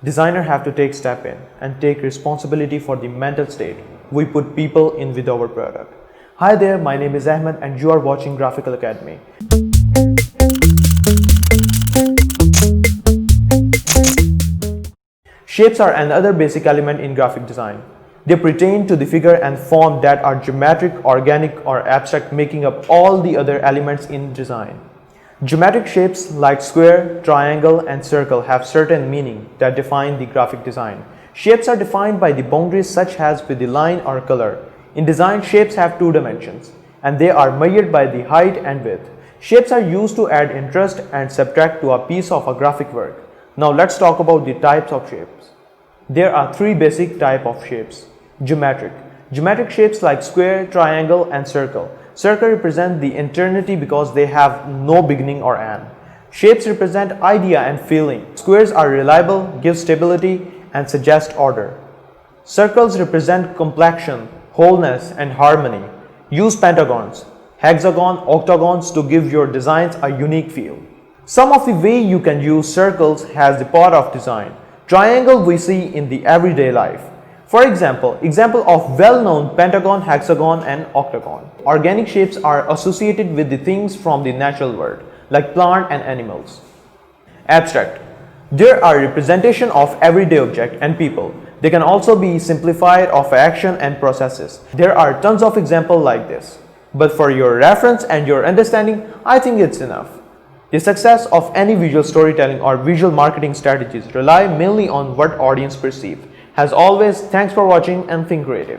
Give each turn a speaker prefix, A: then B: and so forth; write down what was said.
A: Designers have to take step in and take responsibility for the mental state we put people in with our product. Hi there, my name is Ahmad and you are watching Graphical Academy. Shapes are another basic element in graphic design. They pertain to the figure and form that are geometric, organic, or abstract, making up all the other elements in design. Geometric shapes like square, triangle, and circle have certain meaning that define the graphic design. Shapes are defined by the boundaries such as with the line or color. In design, shapes have two dimensions, and they are measured by the height and width. Shapes are used to add interest and subtract to a piece of a graphic work. Now let's talk about the types of shapes. There are three basic types of shapes. Geometric. Geometric shapes like square, triangle, and circle. Circle represent the eternity because they have no beginning or end. Shapes represent idea and feeling. Squares are reliable, give stability, and suggest order. Circles represent complexion, wholeness, and harmony. Use pentagons, hexagon, octagons to give your designs a unique feel. Some of the way you can use circles has the part of design. Triangle we see in the everyday life. For example of well-known pentagon, hexagon, and octagon. Organic shapes are associated with the things from the natural world, like plant and animals. Abstract. There are representation of everyday object and people. They can also be simplified of action and processes. There are tons of examples like this. But for your reference and your understanding, I think it's enough. The success of any visual storytelling or visual marketing strategies rely mainly on what audience perceive. As always, thanks for watching and think creative.